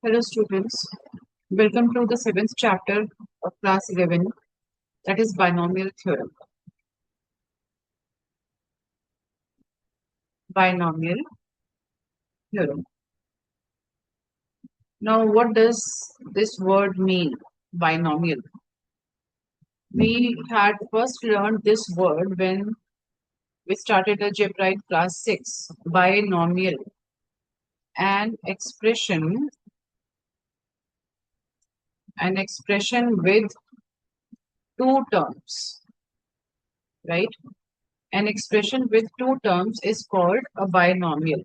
Hello students, welcome to the seventh chapter of class 11, that is Binomial Theorem. Binomial Theorem. Now what does this word mean, binomial? We had first learned this word when we started algebra in class 6, binomial, an expression with two terms, right? An expression with two terms is called a binomial.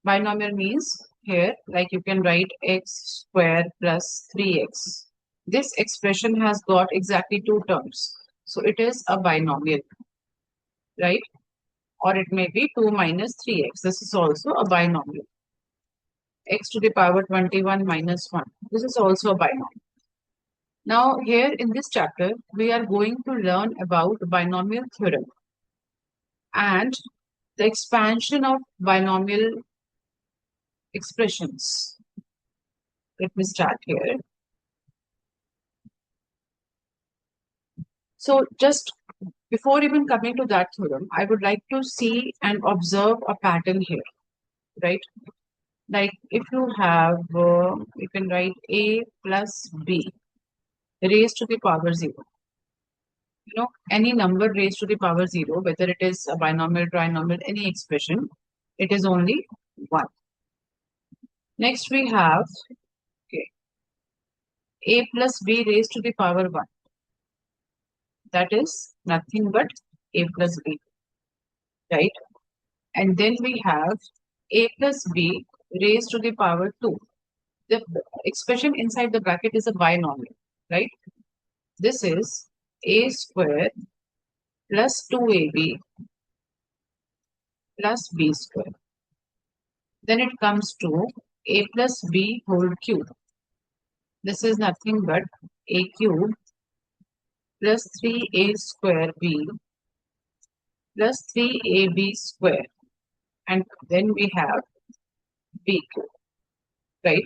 Binomial means here, like you can write x square plus 3x. This expression has got exactly two terms. So it is a binomial, right? Or it may be 2 minus 3x. This is also a binomial. X to the power 21 minus 1. This is also a binomial. Now here in this chapter, we are going to learn about binomial theorem and the expansion of binomial expressions. Let me start here. So just before even coming to that theorem, I would like to see and observe a pattern here, right? Like if you have, you can write a plus b raised to the power 0. Any number raised to the power 0, whether it is a binomial, trinomial, any expression, it is only 1. Next we have, okay, a plus b raised to the power 1. That is nothing but a plus b, right? And then we have a plus b raised to the power 2. The expression inside the bracket is a binomial, right? This is a square plus 2ab plus b square. Then it comes to a plus b whole cube. This is nothing but a cube plus 3a square b plus 3ab square. And then we have b cube, right?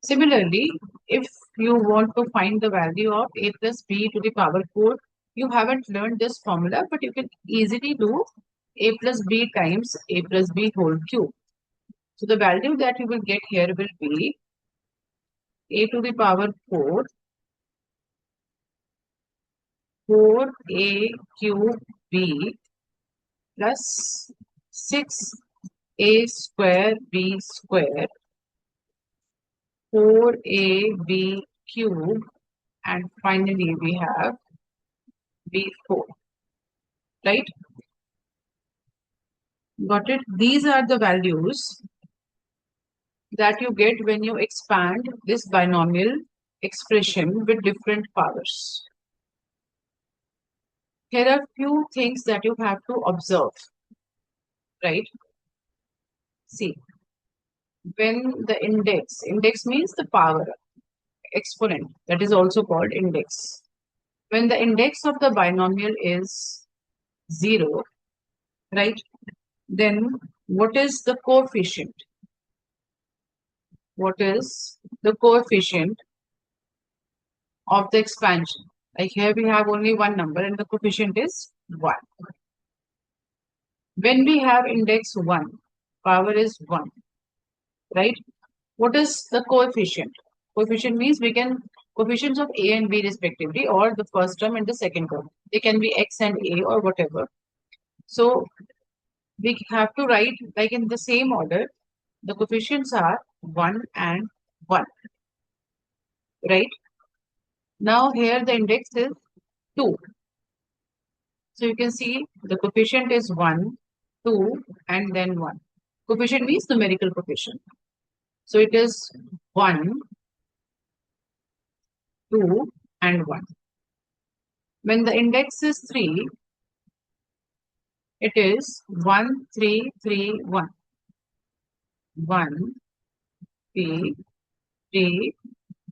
Similarly, if you want to find the value of a plus b to the power 4, you haven't learned this formula, but you can easily do a plus b times a plus b whole cube. So the value that you will get here will be a to the power 4, 4a cube b plus 6a square b square, 4ab cube, and finally we have b4, right? Got it? These are the values that you get when you expand this binomial expression with different powers. Here are few things that you have to observe, right? See, when the index means the power, exponent, that is also called index. When the index of the binomial is 0, right, then what is the coefficient? What is the coefficient of the expansion? Like here we have only one number and the coefficient is 1. When we have index 1, power is 1, right? What is the coefficient? Coefficient means we can, coefficients of a and b respectively, or the first term and the second term. They can be x and a or whatever. So we have to write like in the same order. The coefficients are 1 and 1, right? Now here the index is 2. So you can see the coefficient is 1, 2, and then 1. Coefficient means numerical coefficient. So it is 1, 2, and 1. When the index is 3, it is 1, 3, 3, 1. 1, 3, 3,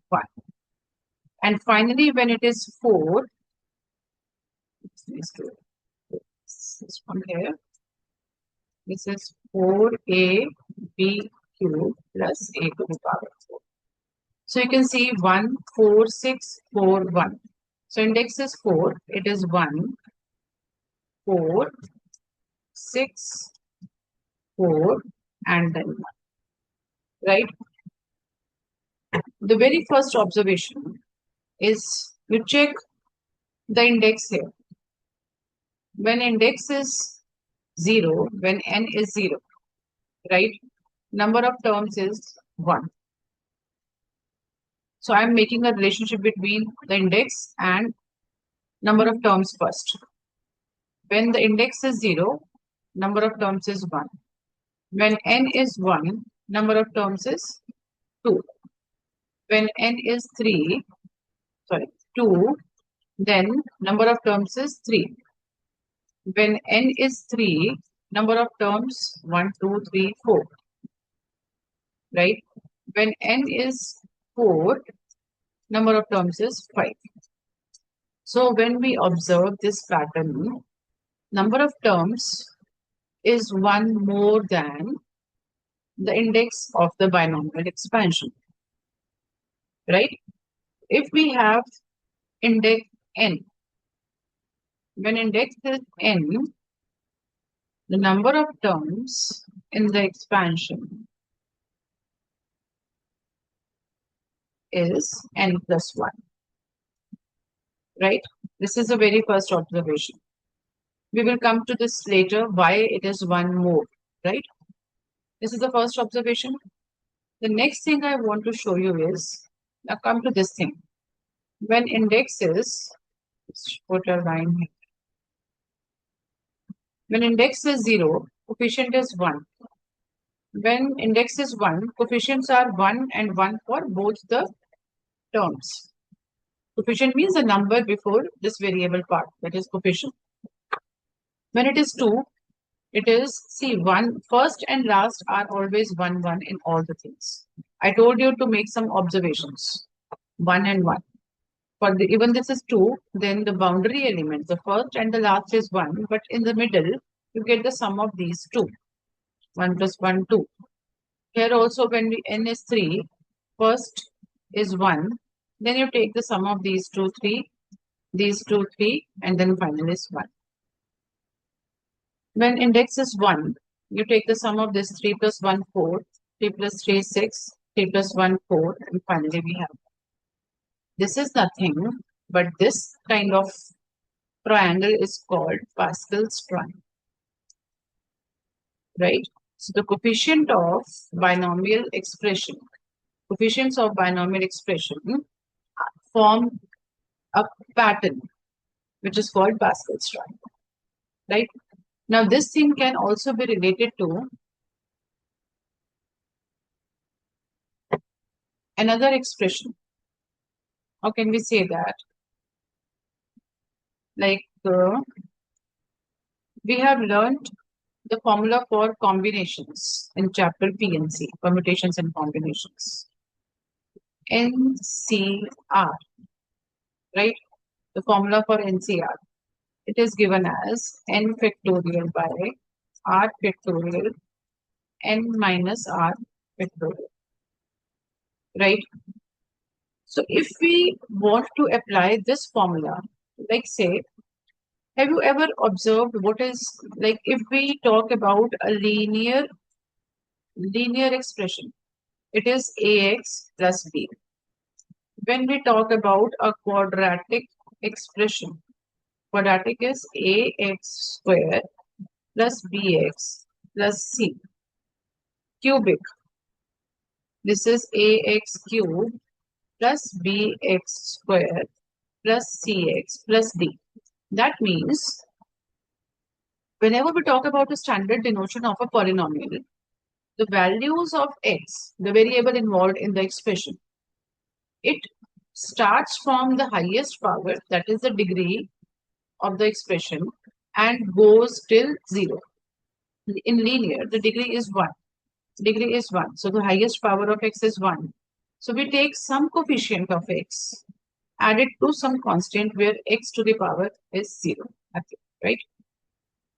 1. And finally, when it is 4, this one here, this is 4a b cube plus a to the power 4. So you can see 1, 4, 6, 4, 1. So index is 4. It is 1, 4, 6, 4, and then 1. Right? The very first observation is you check the index here. When index is 0, when n is 0, right? Number of terms is 1. So I'm making a relationship between the index and number of terms first. When the index is 0, number of terms is 1. When n is 1, number of terms is 2. When n is 2, then number of terms is 3. When n is 3, number of terms 1, 2, 3, 4. Right? When n is 4, number of terms is 5. So when we observe this pattern, number of terms is 1 more than the index of the binomial expansion. Right? If we have index n, when index is n, the number of terms in the expansion is n plus 1. Right? This is the very first observation. We will come to this later, why it is 1 more. Right? This is the first observation. The next thing I want to show you is, now come to this thing. When index is, let's put a line here. When index is 0, coefficient is 1. When index is 1, coefficients are 1 and 1 for both the terms. Coefficient means the number before this variable part, that is coefficient. When it is 2, it is, see, 1, first and last are always 1, 1 in all the things. I told you to make some observations, 1 and 1. For the, even this is 2, then the boundary element, the first and the last is 1, but in the middle, you get the sum of these 2. 1 plus 1, 2. Here also when n is 3, first is 1, then you take the sum of these 2, 3, these 2, 3, and then finally is 1. When index is 1, you take the sum of this 3 plus 1, 4, 3 plus 3, 6, 3 plus 1, 4, and finally we have. This is nothing but this kind of triangle is called Pascal's triangle. Right? So the coefficient of binomial expression, coefficients of binomial expression form a pattern which is called Pascal's triangle. Right? Now this thing can also be related to another expression. How can we say that? Like we have learned the formula for combinations in chapter PNC, permutations and combinations. NCR, right? The formula for NCR. It is given as n factorial by r factorial n minus r factorial. Right? So if we want to apply this formula, like say, have you ever observed what is, like if we talk about a linear expression, it is ax plus b. When we talk about a quadratic expression, quadratic is ax square plus bx plus c. Cubic, this is ax cube plus bx square plus cx plus d. That means whenever we talk about a standard denotation of a polynomial, the values of x, the variable involved in the expression, it starts from the highest power, that is the degree of the expression, and goes till 0. In linear, the degree is 1. Degree is 1. So the highest power of x is 1. So we take some coefficient of x, add it to some constant where x to the power is 0. Okay, right?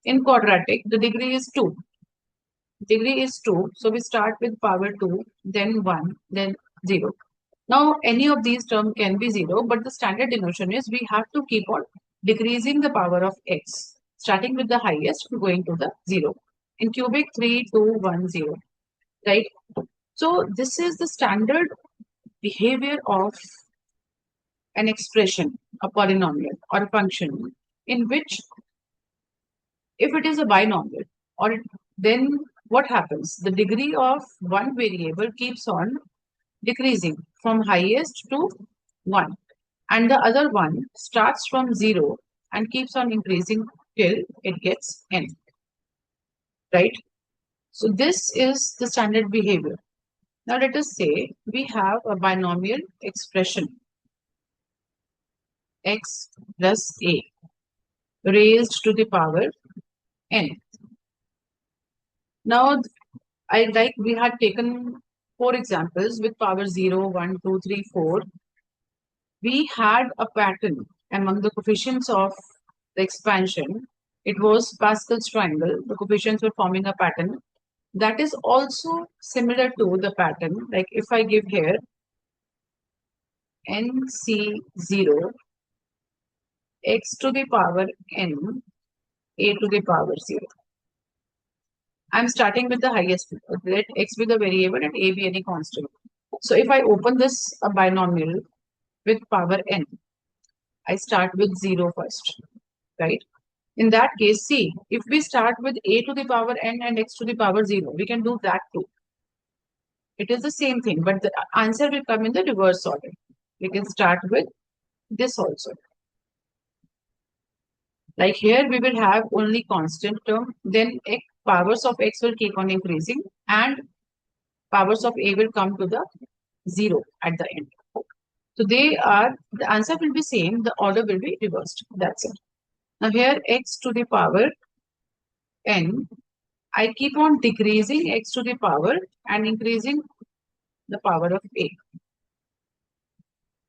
In quadratic, the degree is 2. Degree is 2. So we start with power 2, then 1, then 0. Now, any of these terms can be 0, but the standard denotation is we have to keep on decreasing the power of x, starting with the highest, going to the 0. In cubic, 3, 2, 1, 0. Right? So, this is the standard behavior of an expression, a polynomial or a function, in which if it is a binomial, or then what happens? The degree of one variable keeps on decreasing from highest to 1, and the other one starts from 0 and keeps on increasing till it gets n, right? So this is the standard behavior. Now let us say we have a binomial expression x plus a raised to the power n. Now we had taken 4 examples with power 0, 1, 2, 3, 4. We had a pattern among the coefficients of the expansion. It was Pascal's triangle. The coefficients were forming a pattern that is also similar to the pattern. Like if I give here nc0 x to the power n a to the power 0. I'm starting with the highest. Let x be the variable and a be any constant. So if I open this a binomial with power n, I start with 0 first, right? In that case, see, if we start with a to the power n and x to the power 0, we can do that too. It is the same thing, but the answer will come in the reverse order. We can start with this also. Like here, we will have only constant term, then powers of x will keep on increasing, and powers of a will come to the 0 at the end. So the answer will be same, the order will be reversed. That's it. Now here x to the power n, I keep on decreasing x to the power and increasing the power of a.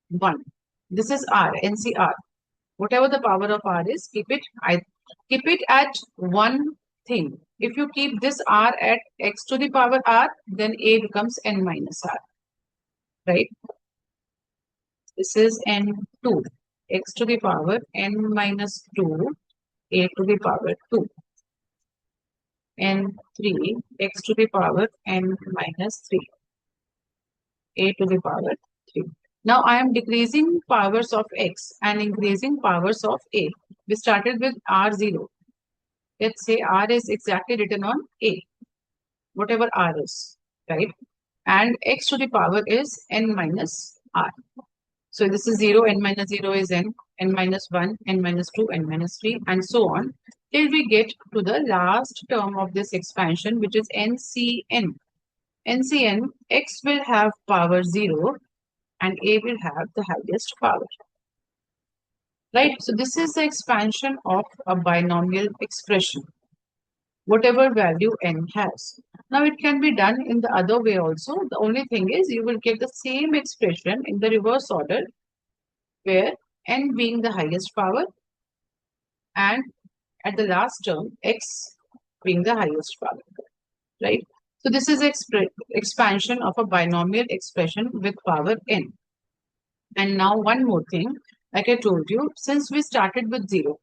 1. This is r, NCR. Whatever the power of r is, keep it at one thing. If you keep this r at x to the power r, then a becomes n minus r. Right? This is n2. X to the power n minus 2, a to the power 2. N3, x to the power n minus 3, a to the power 3. Now I am decreasing powers of x and increasing powers of a. We started with r0. Let's say r is exactly written on a, whatever r is, right? And x to the power is n minus r. So this is 0, n minus 0 is n minus 1, n minus 2, n minus 3, and so on, till we get to the last term of this expansion, which is NCN. NCN, x will have power 0 and a will have the highest power. Right? So this is the expansion of a binomial expression, whatever value n has. Now it can be done in the other way also. The only thing is you will get the same expression in the reverse order, where n being the highest power and at the last term x being the highest power, right? So this is expansion of a binomial expression with power n. And now one more thing, like I told you, since we started with 0,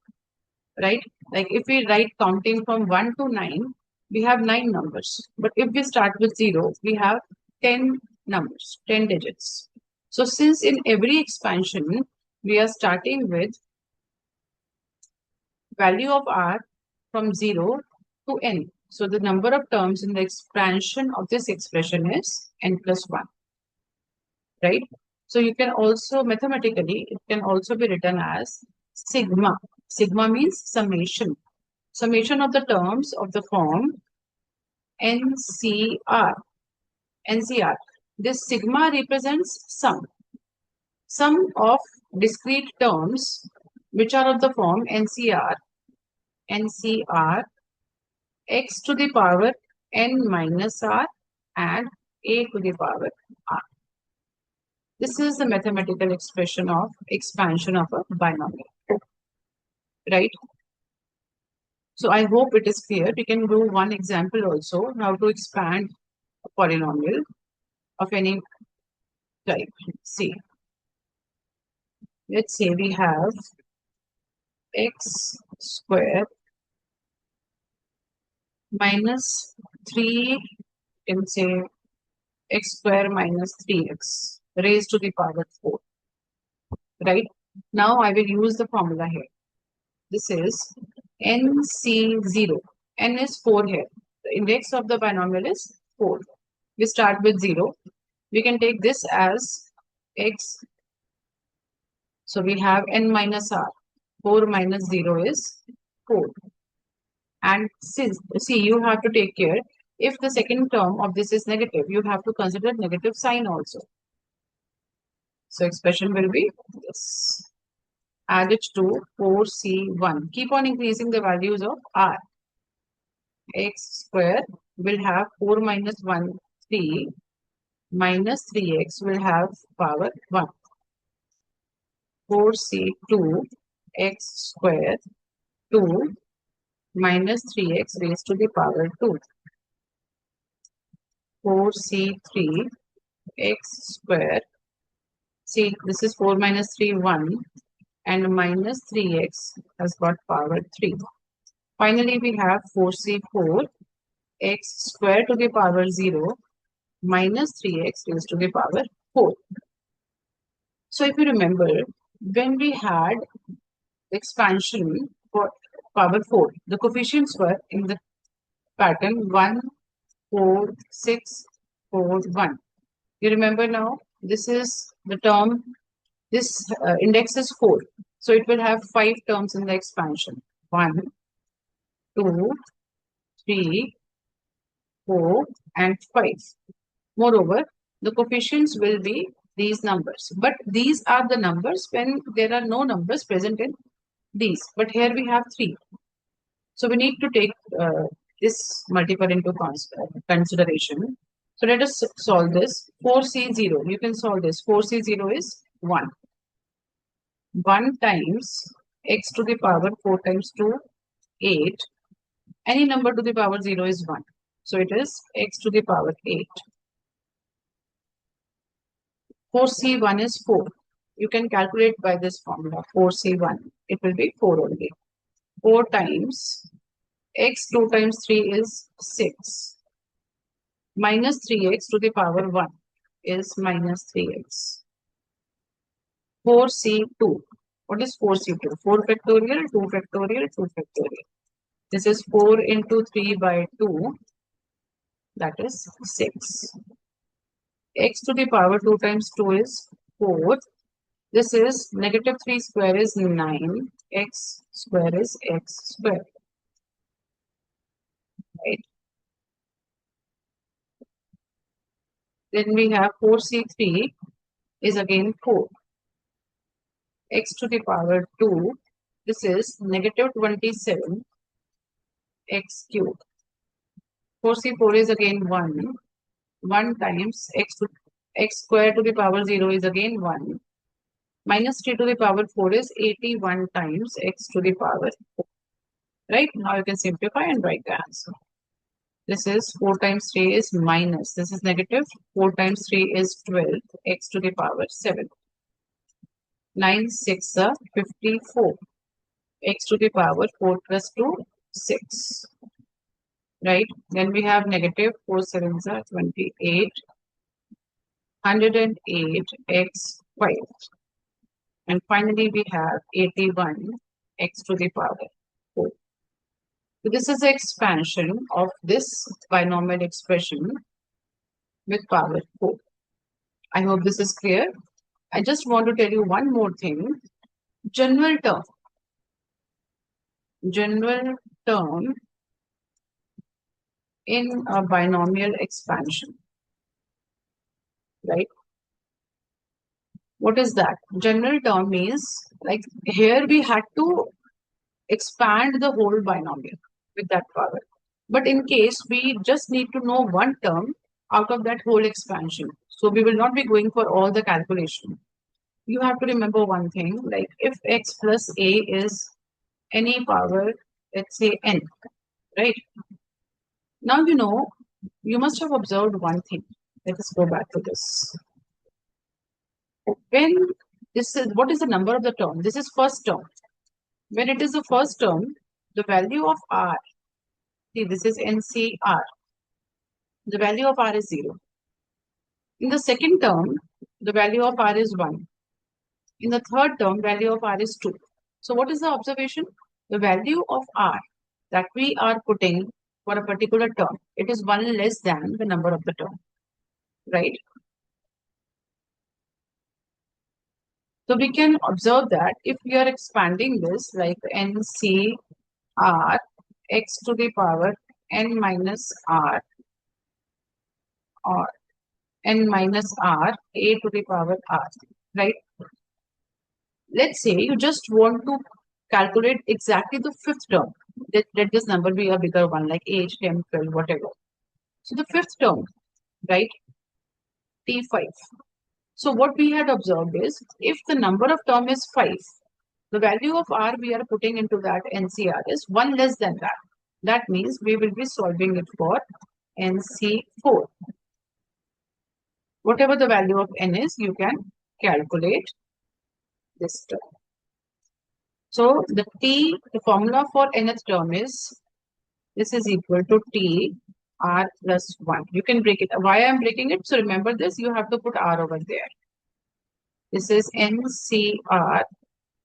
right? Like if we write counting from 1 to 9, we have 9 numbers. But if we start with 0, we have 10 numbers, 10 digits. So since in every expansion, we are starting with value of r from 0 to n. So the number of terms in the expansion of this expression is n plus 1, right? So you can also, mathematically, it can also be written as sigma. Sigma means summation. Summation of the terms of the form NCR. NCR. This sigma represents sum. Sum of discrete terms which are of the form NCR. NCR x to the power n minus r and a to the power r. This is the mathematical expression of expansion of a binomial, right? So I hope it is clear. We can do one example also, how to expand a polynomial of any type. See, let's say we have x square minus 3, you can say x square minus 3x raised to the power 4, right? Now I will use the formula here. This is NC0. N is 4 here. The index of the binomial is 4. We start with 0. We can take this as x. So we have n minus r. 4 minus 0 is 4. And since, see, you have to take care. If the second term of this is negative, you have to consider negative sign also. So expression will be this. Add it to 4c1. Keep on increasing the values of r. X square will have 4 minus 1, 3. Minus 3x will have power 1. 4c2 x square 2 minus 3x raised to the power 2. 4c3 x square. See, this is 4 minus 3, 1. And minus 3x has got power 3. Finally, we have 4c4 x square to the power 0 minus 3x raised to the power 4. So if you remember, when we had expansion for power 4, the coefficients were in the pattern 1, 4, 6, 4, 1. You remember now, this is the term, this index is 4. So it will have 5 terms in the expansion. 1, 2, 3, 4, and 5. Moreover, the coefficients will be these numbers. But these are the numbers when there are no numbers present in these. But here we have 3. So we need to take this multiple into consideration. So let us solve this. 4c0. You can solve this. 4c0 is 1. 1 times x to the power 4 times 2, 8. Any number to the power 0 is 1. So it is x to the power 8. 4c1 is 4. You can calculate by this formula. 4c1. It will be 4 only. 4 times x 2 times 3 is 6. Minus 3x to the power 1 is minus 3x. 4c2. What is 4c2? 4 factorial, 2 factorial, 2 factorial. This is 4 into 3 by 2. That is 6. X to the power 2 times 2 is 4. This is negative 3 square is 9. X square is x square. Right. Then we have 4c3 is again 4. X to the power 2. This is negative 27 x cubed. 4c4 is again 1. 1 times x square to the power 0 is again 1. Minus 3 to the power 4 is 81 times x to the power 4. Right? Now you can simplify and write the answer. This is 4 times 3 is minus. This is negative. 4 times 3 is 12. X to the power 7. 9 6 are 54. X to the power 4 plus 2, 6. Right? Then we have negative 4 7s are 28. 108 x 5. And finally we have 81 x to the power 4. So this is the expansion of this binomial expression with power 4. I hope this is clear. I just want to tell you one more thing. General term in a binomial expansion, right? What is that? General term means, like, here we had to expand the whole binomial with that power. But in case we just need to know one term out of that whole expansion, so we will not be going for all the calculation. You have to remember one thing, like if x plus a is any power let's say n, right? Now you must have observed one thing. Let us go back to this. When this is what is the number of the term? This is first term. When it is the first term, the value of r, see this is NCR, the value of r is 0. In the second term, the value of r is 1. In the third term, value of r is 2. So what is the observation? The value of r that we are putting for a particular term, it is 1 less than the number of the term, right? So we can observe that if we are expanding this like NCR x to the power n minus r or n minus r a to the power r, right? Let's say you just want to calculate exactly the fifth term. Let this number be a bigger one, like 8, 10, 12, whatever. So the fifth term, right? T5. So what we had observed is if the number of term is 5, the value of r we are putting into that NCR is 1 less than that. That means we will be solving it for NC4. Whatever the value of n is, you can calculate this term. So the formula for nth term is this is equal to T r plus 1. You can break it. Why I am breaking it? So remember this, you have to put r over there. This is NCR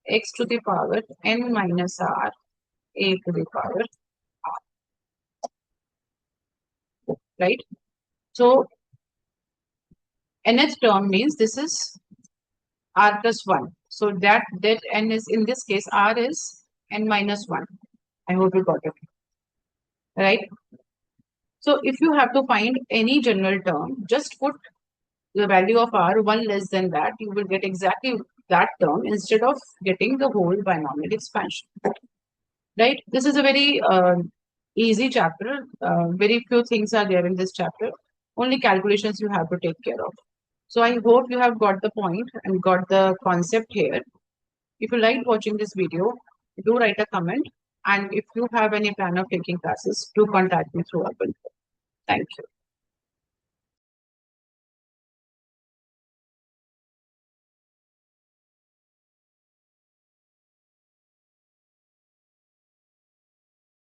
x to the power n minus r a to the power r, right? So nth term means this is r plus 1. So that n is, in this case, r is n minus 1. I hope you got it, right? So if you have to find any general term, just put the value of r 1 less than that. You will get exactly that term instead of getting the whole binomial expansion, right? This is a very easy chapter. Very few things are there in this chapter. Only calculations you have to take care of. So I hope you have got the point and got the concept here. If you liked watching this video, do write a comment. And if you have any plan of taking classes, do contact me through Open. Thank you.